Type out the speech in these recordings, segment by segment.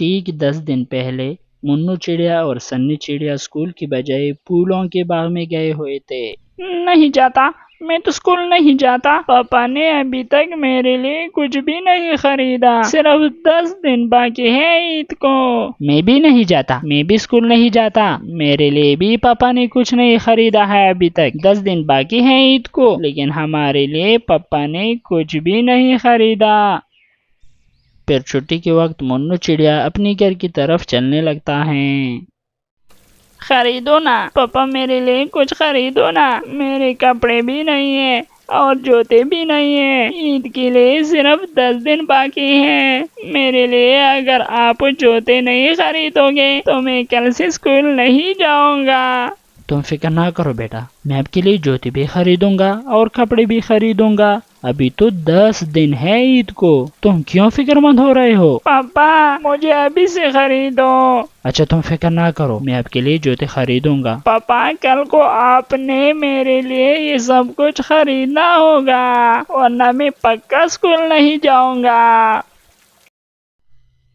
ٹھیک 10 دن پہلے منو چڑیا اور سنی چڑیا اسکول کی بجائے پھولوں کے باغ میں گئے ہوئے تھے۔ نہیں جاتا، میں تو اسکول نہیں جاتا، پاپا نے ابھی تک میرے لیے کچھ بھی نہیں خریدا، صرف 10 دن باقی ہے عید کو۔ میں بھی نہیں جاتا، میں بھی اسکول نہیں جاتا، میرے لیے بھی پاپا نے کچھ نہیں خریدا ہے ابھی تک، 10 دن باقی ہے عید کو، لیکن ہمارے لیے پاپا نے کچھ بھی نہیں خریدا۔ پھر چھٹی کے وقت منو چڑیا اپنی گھر کی طرف چلنے لگتا ہے۔ خریدو نا پاپا، میرے لیے کچھ خریدو نا، میرے کپڑے بھی نہیں ہیں اور جوتے بھی نہیں ہیں، عید کے لیے صرف 10 دن باقی ہیں، میرے لیے اگر آپ جوتے نہیں خریدو گے تو میں کل سے اسکول نہیں جاؤں گا۔ تم فکر نہ کرو بیٹا، میں آپ کے لیے جوتے بھی خریدوں گا اور کپڑے بھی خریدوں گا، ابھی تو 10 دن ہے عید کو، تم کیوں فکر مند ہو رہے ہو؟ پاپا مجھے ابھی سے خریدو۔ اچھا تم فکر نہ کرو، میں آپ کے لیے جوتے خریدوں گا۔ پاپا کل کو آپ نے میرے لیے یہ سب کچھ خریدنا ہوگا، ورنہ میں پکا اسکول نہیں جاؤں گا۔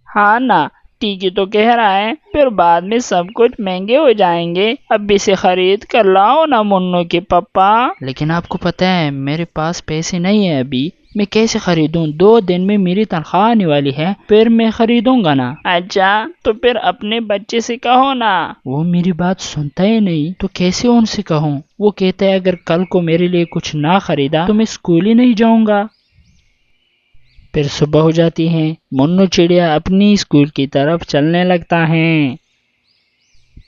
ہاں نا، ٹھیک ہی تو کہہ رہا ہے، پھر بعد میں سب کچھ مہنگے ہو جائیں گے، ابھی سے خرید کر لاؤ نا منو کے پاپا۔ لیکن آپ کو پتہ ہے میرے پاس پیسے نہیں ہیں ابھی، میں کیسے خریدوں؟ 2 دن میں میری تنخواہ آنے والی ہے، پھر میں خریدوں گا نا۔ اچھا تو پھر اپنے بچے سے کہو نا۔ وہ میری بات سنتا ہی نہیں تو کیسے ان سے کہوں؟ وہ کہتا ہے اگر کل کو میرے لیے کچھ نہ خریدا تو میں اسکول ہی نہیں جاؤں گا۔ پھر صبح ہو جاتی ہے، منو چڑیا اپنی اسکول کی طرف چلنے لگتا ہے۔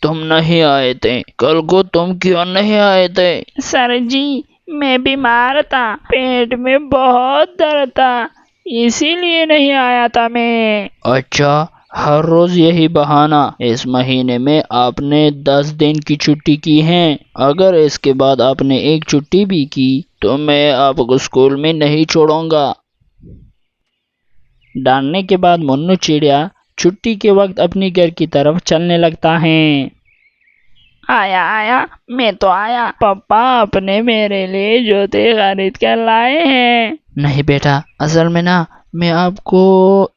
تم نہیں آئے تھے کل کو، تم کیوں نہیں آئے تھے؟ سر جی میں بیمار تھا، پیٹ میں بہت درد تھا، اسی لیے نہیں آیا تھا میں۔ اچھا، ہر روز یہی بہانہ؟ اس مہینے میں آپ نے 10 دن کی چھٹی کی ہے، اگر اس کے بعد آپ نے ایک چھٹی بھی کی تو میں آپ کو اسکول میں نہیں چھوڑوں گا۔ ڈانٹنے کے بعد منو چڑیا چھٹی کے وقت اپنی گھر کی طرف چلنے لگتا ہے۔ آیا میں تو آیا، پاپا آپ نے میرے لیے جوتے خرید کر لائے ہیں۔ نہیں بیٹا، اصل میں نا میں آپ کو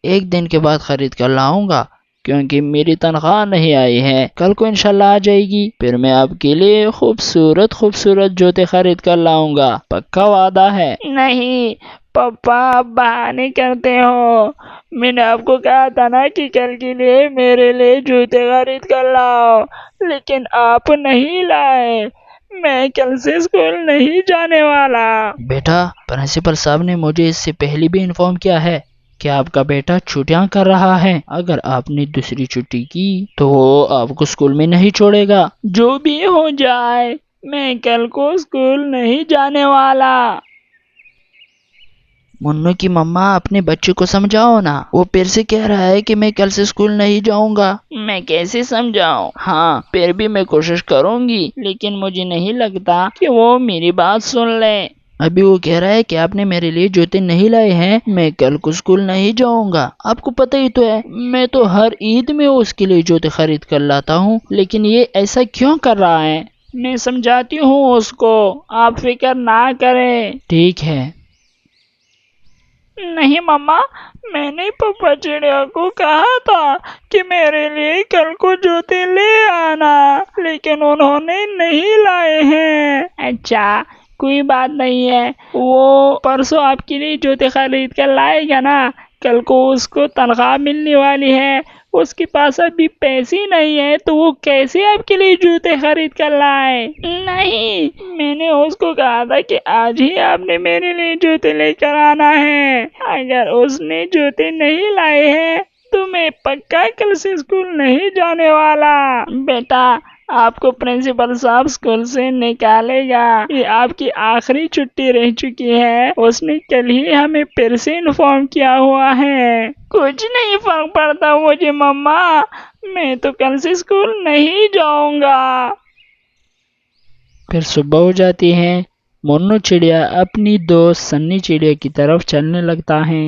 1 دن کے بعد خرید کر لاؤں گا، کیونکہ میری تنخواہ نہیں آئی ہے، کل کو انشاءاللہ آ جائے گی، پھر میں آپ کے لیے خوبصورت جوتے خرید کر لاؤں گا، پکا وعدہ ہے۔ نہیں پاپا، آپ بہانے کرتے ہو، میں نے آپ کو کہا تھا نا کہ کل کے لیے میرے لیے جوتے خرید کر لاؤ، لیکن آپ نہیں لائے، میں کل سے اسکول نہیں جانے والا۔ بیٹا پرنسپل صاحب نے مجھے اس سے پہلے بھی انفارم کیا ہے کہ آپ کا بیٹا چھٹیاں کر رہا ہے، اگر آپ نے دوسری چھٹی کی تو وہ آپ کو اسکول میں نہیں چھوڑے گا۔ جو بھی ہو جائے میں کل کو اسکول نہیں جانے والا۔ منو کی مما اپنے بچے کو سمجھاؤ نا، وہ پھر سے کہہ رہا ہے کہ میں کل سے اسکول نہیں جاؤں گا۔ میں کیسے سمجھاؤں؟ ہاں پھر بھی میں کوشش کروں گی، لیکن مجھے نہیں لگتا کہ وہ میری بات سن لے۔ ابھی وہ کہہ رہا ہے کہ آپ نے میرے لیے جوتے نہیں لائے ہیں، میں کل کو اسکول نہیں جاؤں گا۔ آپ کو پتہ ہی تو ہے میں تو ہر عید میں اس کے لیے جوتے خرید کر لاتا ہوں، لیکن یہ ایسا کیوں کر رہا ہے؟ میں سمجھاتی ہوں اس کو، آپ فکر نہ کریں۔ ٹھیک ہے۔ نہیں مما، میں نے پاپا چڑیا کو کہا تھا کہ میرے لیے کل کو جوتے لے آنا، لیکن انہوں نے نہیں لائے ہیں۔ اچھا کوئی بات نہیں ہے، وہ پرسوں آپ کے لیے جوتے خرید کر لائے گا نا، کل کو اس کو تنخواہ ملنے والی ہے، اس کے پاس ابھی پیسے نہیں ہے تو وہ کیسے آپ کے لیے جوتے خرید کر لائے؟ نہیں، میں نے اس کو کہا تھا کہ آج ہی آپ نے میرے لیے جوتے لے کر آنا ہے، اگر اس نے جوتے نہیں لائے ہیں تو میں پکا کل سے اسکول نہیں جانے والا۔ بیٹا آپ کو پرنسپل صاحب اسکول سے نکالے گا، یہ آپ کی آخری چھٹی رہ چکی ہے، اس نے کل ہی ہمیں پھر سے انفارم کیا ہوا ہے۔ کچھ نہیں فرق پڑتا مجھے مما، میں تو کل سے اسکول نہیں جاؤں گا۔ پھر صبح ہو جاتی ہے، منو چڑیا اپنی دوست سنی چڑیا کی طرف چلنے لگتا ہے۔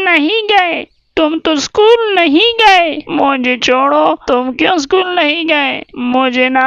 نہیں گئے؟ تم تو اسکول نہیں گئے، مجھے چھوڑو، تم کیوں اسکول نہیں گئے؟ مجھے نا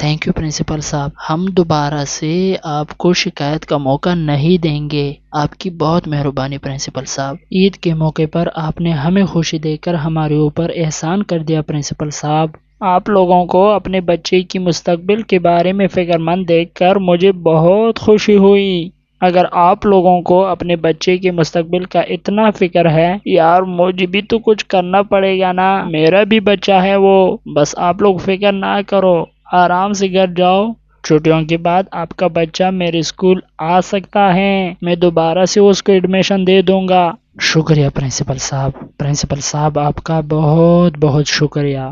تھینک یو پرنسپل صاحب، ہم دوبارہ سے آپ کو شکایت کا موقع نہیں دیں گے۔ آپ کی بہت مہربانی پرنسپل صاحب، عید کے موقع پر آپ نے ہمیں خوشی دے کر ہمارے اوپر احسان کر دیا پرنسپل صاحب۔ آپ لوگوں کو اپنے بچے کی مستقبل کے بارے میں فکر مند دیکھ کر مجھے بہت خوشی ہوئی۔ اگر آپ لوگوں کو اپنے بچے کے مستقبل کا اتنا فکر ہے یار، مجھے بھی تو کچھ کرنا پڑے گا نا، میرا بھی بچہ ہے وہ۔ بس آپ لوگ فکر نہ کرو، آرام سے گھر جاؤ۔ چھٹیوں کے بعد آپ کا بچہ میرے اسکول آ سکتا ہے، میں دوبارہ سے اس کو ایڈمیشن دے دوں گا۔ شکریہ پرنسپل صاحب، پرنسپل صاحب آپ کا بہت بہت شکریہ۔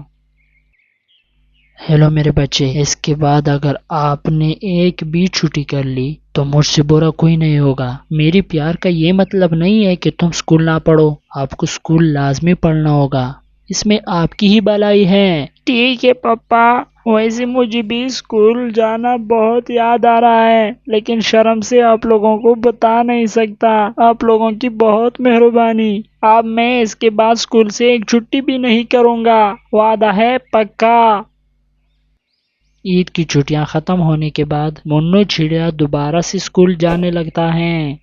ہیلو میرے بچے، اس کے بعد اگر آپ نے ایک بھی چھٹی کر لی تو مجھ سے برا کوئی نہیں ہوگا۔ میری پیار کا یہ مطلب نہیں ہے کہ تم اسکول نہ پڑھو، آپ کو اسکول لازمی پڑھنا ہوگا، اس میں آپ کی ہی بھلائی ہے۔ ٹھیک ہے پپا، ویسے مجھے بھی اسکول جانا بہت یاد آ رہا ہے، لیکن شرم سے آپ لوگوں کو بتا نہیں سکتا۔ آپ لوگوں کی بہت مہربانی۔ اب میں اس کے بعد اسکول سے ایک چھٹی بھی نہیں کروں گا، وعدہ ہے پکا۔ عید کی چھٹیاں ختم ہونے کے بعد منو چڑیا دوبارہ سے اسکول جانے لگتا ہے۔